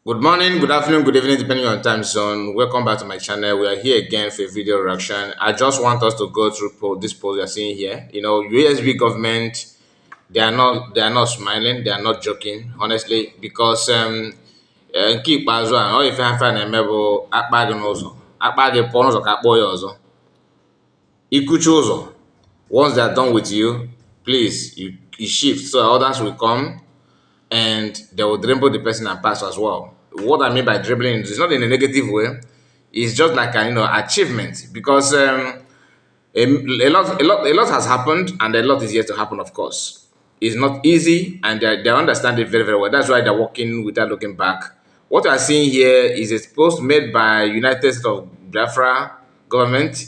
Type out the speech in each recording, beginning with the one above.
Good morning, good afternoon, good evening, depending on time zone. Welcome back to my channel. We are here again for a video reaction. I just want us to go through this post you're seeing here. USB government, they are not smiling, they are not joking, honestly, because nke ikpeazụ a ọ ife ha na-eme bụ akpa gị n'ụzọ akpa gị pụọ n'ụzọ ka akpọọ ya ọzọ ikuchi ụzọ. Once they are done with you, please you shift so others will come and they will dribble the person and pass as well. What I mean by dribbling is not in a negative way. It's just like an achievement because a lot has happened and a lot is yet to happen. Of course, it's not easy and they understand it very well. That's why they're working without looking back. What we are seeing here is a post made by United States of Biafra government,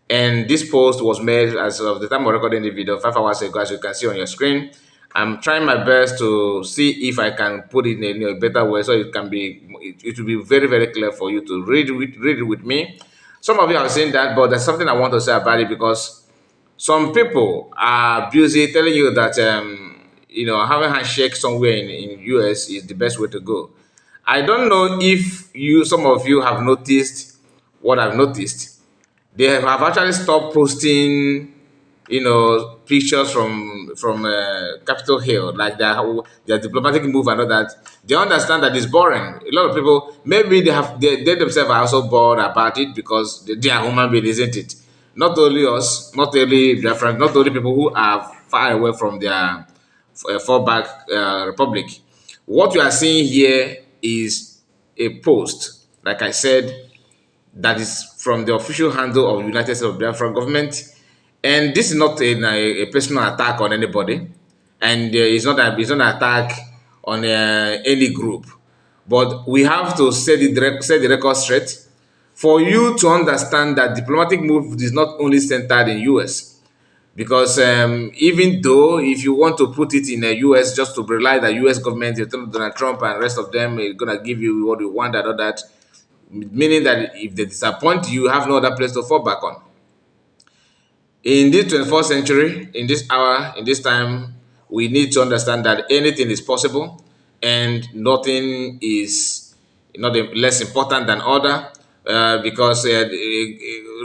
and this post was made as of the time of recording the video 5 hours ago, as you can see on your screen. I'm trying my best to see if I can put it in a better way so it will be very, very clear for you to read it with me. Some of you have seen that, but there's something I want to say about it because some people are busy telling you that having handshake somewhere in US is the best way to go. I don't know if some of you have noticed what I've noticed. They have actually stopped posting pictures from Capitol Hill, like their diplomatic move and all that. They understand that it's boring. A lot of people, maybe they themselves are also bored about it because they are human beings, isn't it? Not only us, not only Biafran, not only people who are far away from their fallback republic. What you are seeing here is a post, like I said, that is from the official handle of United States of Biafra government. And this is not a personal attack on anybody, and it's not an attack on any group. But we have to set the record straight for you to understand that diplomatic move is not only centered in US. Because even though if you want to put it in the US just to rely that US government, Donald Trump and the rest of them is gonna give you what you want and all that, meaning that if they disappoint you, you have no other place to fall back on. In this 21st century, in this hour, in this time, we need to understand that anything is possible and nothing is not less important than other, because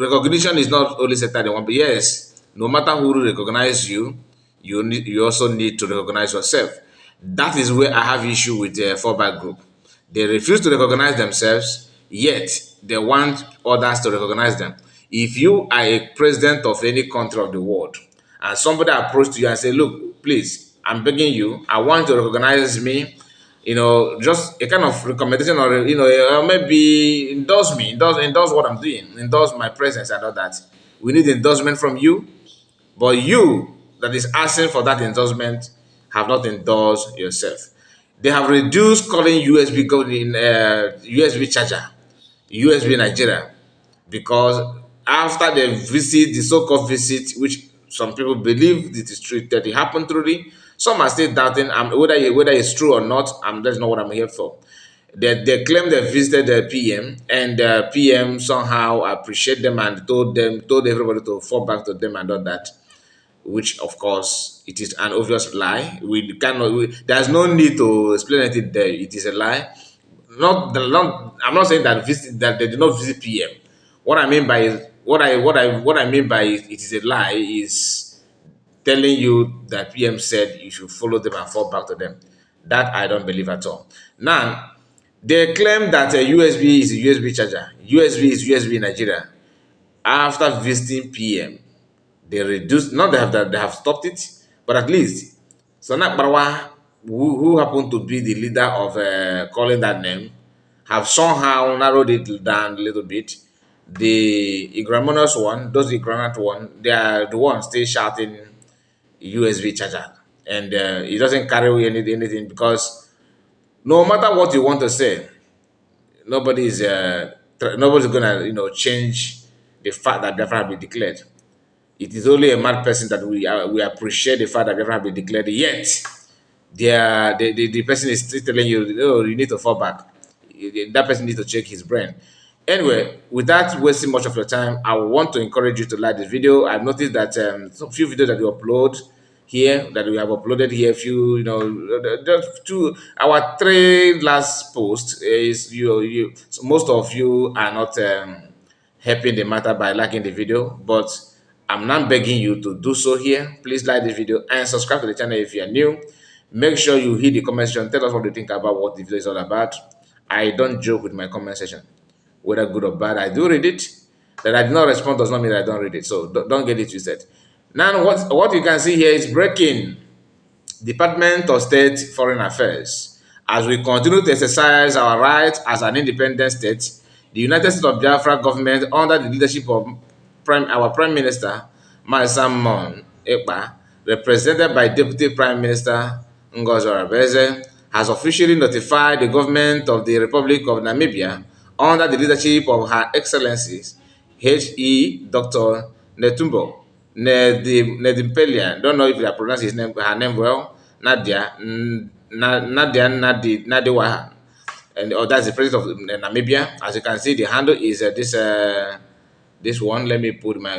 recognition is not only centered in one. But yes, no matter who recognize you, you also need to recognize yourself. That is where I have issue with the fallback group. They refuse to recognize themselves, yet they want others to recognize them. If you are a president of any country of the world and somebody approaches you and say, look, please, I'm begging you, I want you to recognize me, just a kind of recommendation, or maybe endorse me, endorse what I'm doing, endorse my presence and all that. We need endorsement from you, but you that is asking for that endorsement have not endorsed yourself. They have reduced calling USB USB charger USB Nigeria, because after the visit, the so-called visit, which some people believe it is true that it happened truly, some are still doubting whether it's true or not. That's not what I'm here for. They claim they visited the PM, and the PM somehow appreciate them and told everybody to fall back to them and all that, which of course it is an obvious lie. There's no need to explain anything there. It is a lie. I'm not saying that they did not visit PM. What I mean by what I mean by it is a lie is telling you that PM said you should follow them and fall back to them. That I don't believe at all. Now, they claim that a USB is a USB charger. USB is USB in Nigeria. After visiting PM, they reduced, not that they have stopped it, but at least Sanak Barwa, who happened to be the leader of calling that name, have somehow narrowed it down a little bit. The ignominious one, those ignorant one, they are the ones still shouting USB charger, and it doesn't carry anything, because no matter what you want to say, nobody's gonna change the fact that Biafra have been declared. It is only a mad person that we appreciate the fact that Biafra have been declared. Yet, the person is still telling you, oh, you need to fall back. That person needs to check his brain. Anyway, without wasting much of your time, I want to encourage you to like this video. I've noticed that some few videos that you upload here that we have uploaded here. Few, just two, our three last posts is so most of you are not helping the matter by liking the video, but I'm now begging you to do so here. Please like the video and subscribe to the channel if you are new. Make sure you hit the comment section. Tell us what you think about what the video is all about. I don't joke with my comment section, whether good or bad. I do read it. That I did not respond does not mean I don't read it. So don't get it twisted. Now, what you can see here is breaking. Department of State Foreign Affairs. As we continue to exercise our rights as an independent state, the United States of Biafra government, under the leadership of our Prime Minister, Simon Ekpa, represented by Deputy Prime Minister Ngozi Orebeze, has officially notified the government of the Republic of Namibia, under the leadership of Her Excellencies H.E. Dr. Netumbo Nedimpelia. Don't know if I pronounce her name well. Nadia Nadiwa, and that's the president of Namibia. As you can see, the handle is this one. Let me put my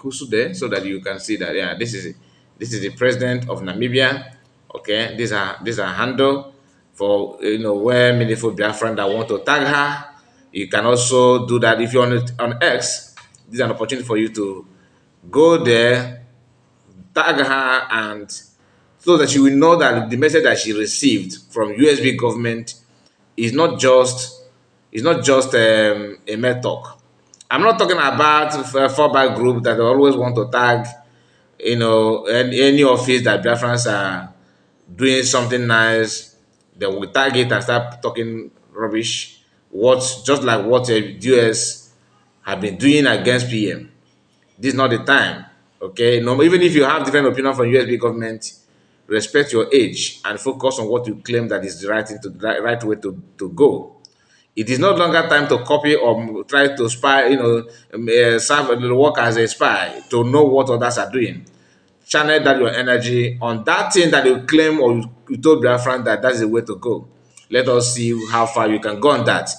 kusu there so that you can see that. Yeah, this is the president of Namibia. Okay, these are handle for where meaningful Biafran that want to tag her. You can also do that if you're on X. This is an opportunity for you to go there, tag her, and so that she will know that the message that she received from USB government is not just a mere talk. I'm not talking about a fallback group that always want to tag, any office that Biafrans are doing something nice. They will tag it and start talking rubbish. Just like what the US have been doing against PM. This is not the time. Okay, no, even if you have different opinion from USB government, respect your age and focus on what you claim that is the right thing the right way to go. It is no longer time to copy or try to spy, work as a spy to know what others are doing. Channel that your energy on that thing that you claim or you told Biafran that that's the way to go. Let us see how far you can go on that.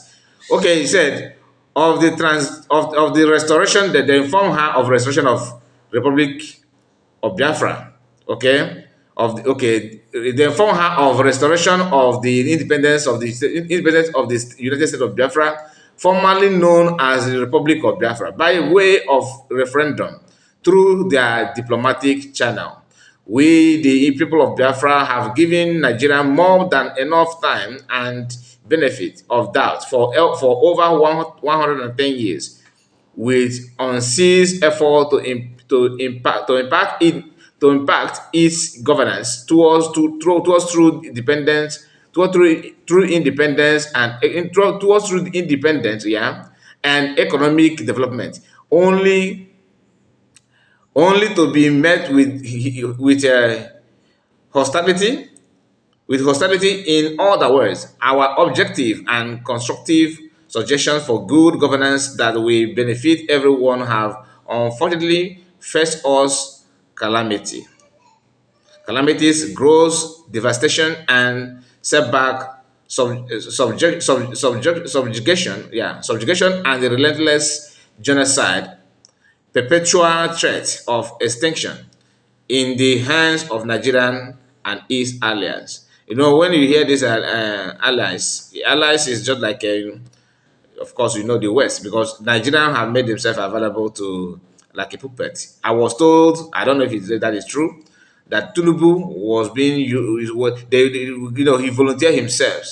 Okay, he said of the restoration that they inform her of restoration of Republic of Biafra. Okay, they inform her of restoration of the independence of the United States of Biafra, formerly known as the Republic of Biafra, by way of referendum through their diplomatic channel. We, the people of Biafra, have given Nigeria more than enough time and benefit of doubt for over 110 years, with unceased effort to impact its governance towards true independence, through independence towards true independence, yeah, and economic development, only to be met hostility hostility. In other words, our objective and constructive suggestions for good governance that will benefit everyone have unfortunately faced us calamities, growth, devastation, and setback, subjugation, and the relentless genocide, perpetual threat of extinction in the hands of Nigerian and its allies. When you hear this allies, the allies is just like of course, the West, because Nigerians have made themselves available to like a puppet. I was told, I don't know if that is true, that Tunubu was being used. He volunteered himself.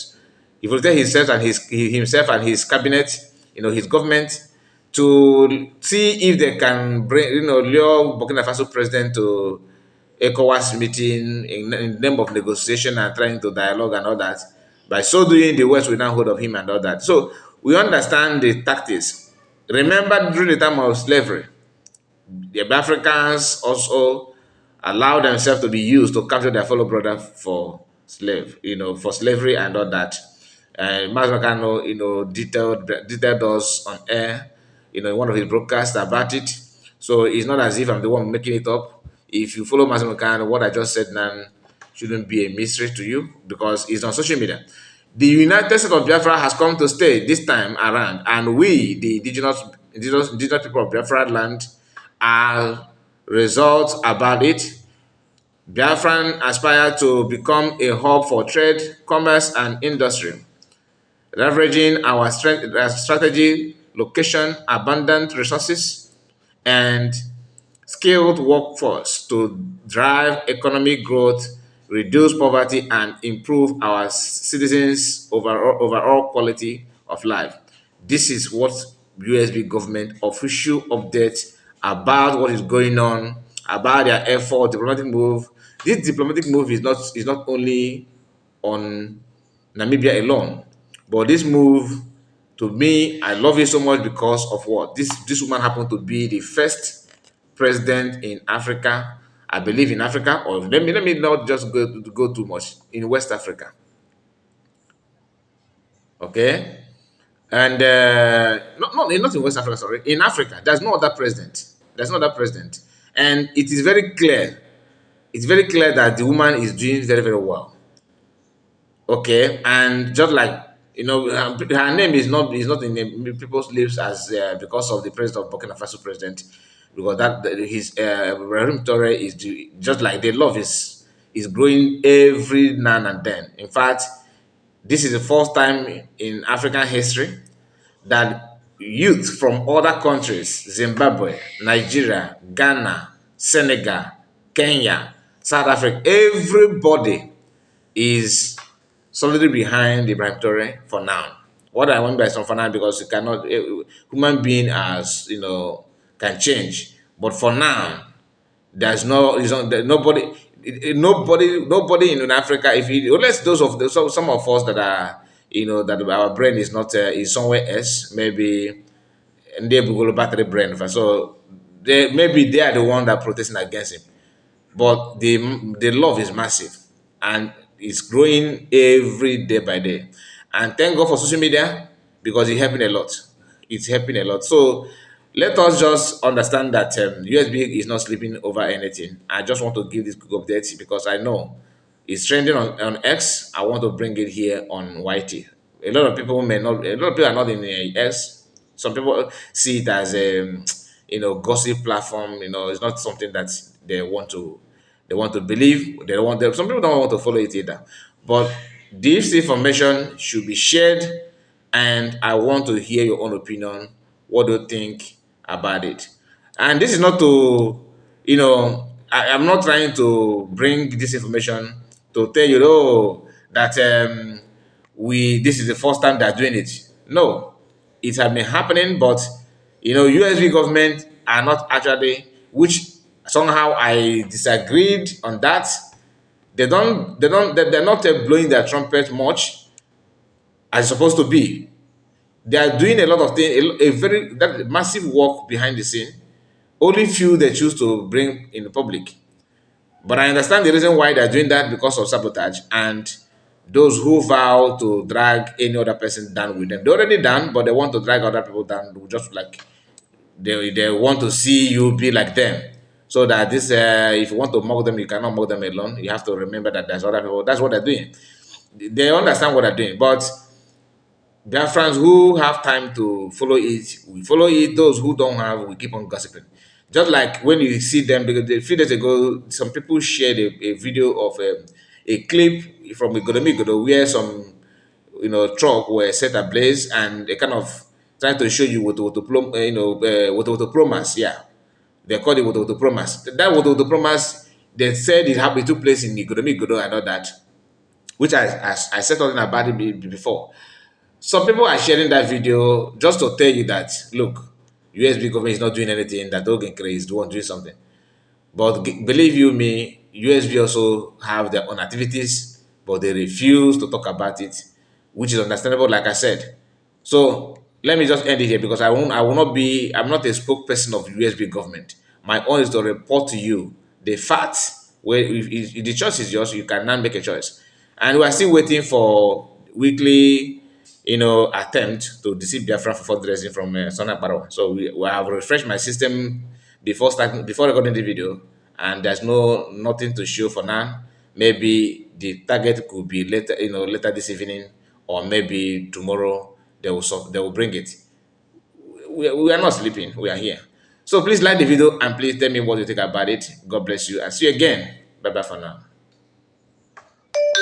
He volunteered himself and himself and his cabinet, his government, to see if they can bring, lure Burkina Faso president to ECOWAS meeting in the name of negotiation and trying to dialogue and all that. By so doing, the West will now hold of him and all that. So we understand the tactics. Remember, during the time of slavery, the Africans also allow themselves to be used to capture their fellow brother for for slavery and all that. And Mas Makano, detailed us on air, in one of his broadcasts about it. So it's not as if I'm the one making it up. If you follow Mas Makano, what I just said now shouldn't be a mystery to you because it's on social media. The United States of Biafra has come to stay this time around, and we, the indigenous people of Biafra land, are results about it. Biafran aspired to become a hub for trade, commerce, and industry, leveraging our strategy, location, abundant resources, and skilled workforce to drive economic growth, reduce poverty, and improve our citizens' overall quality of life. This is what USB government official updates about what is going on, about their effort, diplomatic move. This diplomatic move is not only on Namibia alone, but this move, to me, I love it so much because of what this woman happened to be the first president in Africa, I believe in Africa, or let me not just go too much in West Africa. Okay, and not in West Africa, sorry, in Africa. There's no other president. There's no other president, and it is very clear. It's very clear that the woman is doing very very well. Okay, and just like her name is not in the people's lips as because of the president of Burkina Faso president, because his Ibrahim Torre just like the love is growing every now and then. In fact, this is the first time in African history that youth from other countries, Zimbabwe, Nigeria, Ghana, Senegal, Kenya, South Africa, everybody is solidly behind Ibrahim Torre for now. What I want by some for now, because you cannot, human being as can change. But for now, there's no, it's not, nobody, nobody in Africa. If you, unless some of us that are, that our brain is not is somewhere else, maybe and they will go battery brain. So maybe they are the one that protesting against him, but the love is massive and it's growing every day by day. And thank God for social media because it's helping a lot. It's helping a lot. So let us just understand that USB is not sleeping over anything. I just want to give this quick update because I know it's trending on X. I want to bring it here on YT. A lot of people may not. A lot of people are not in X. Some people see it as a gossip platform. It's not something that they want to believe. Some people don't want to follow it either. But this information should be shared, and I want to hear your own opinion. What do you think about it? And this is not to, I'm not trying to bring this information to tell you, oh, that this is the first time they're doing it. No, it has been happening, but USB government are not actually, which somehow I disagreed on that. They're not blowing their trumpet much as it's supposed to be. They are doing a lot of things, a very that massive work behind the scene. Only few they choose to bring in the public. But I understand the reason why they're doing that because of sabotage and those who vow to drag any other person down with them. They're already done, but they want to drag other people down just like they want to see you be like them. So that if you want to mock them, you cannot mock them alone. You have to remember that there's other people. That's what they're doing. They understand what they're doing. But there are friends who have time to follow it. We follow it. Those who don't have, we keep on gossiping. Just like when you see them, because a few days ago, some people shared a video of a clip from Igodomigodo where some truck were set ablaze and they kind of trying to show you what promise. Yeah, they called it what promise. That what promise. They said it took place in Igodomigodo and all that, which I said something about it before. Some people are sharing that video just to tell you that, look, USB government is not doing anything, that Ogen is the one doing something. But believe you me, USB also have their own activities, but they refuse to talk about it, which is understandable, like I said. So let me just end it here because I'm not a spokesperson of USB government. My own is to report to you the facts. Where if the choice is yours, you can now make a choice. And we are still waiting for weekly, attempt to deceive Biafran for fundraising from Sona Baro. So we have refreshed my system before recording the video, and there's nothing to show for now. Maybe the target could be later this evening, or maybe tomorrow they will bring it. We are not sleeping. We are here. So please like the video and please tell me what you think about it. God bless you and see you again. Bye bye for now.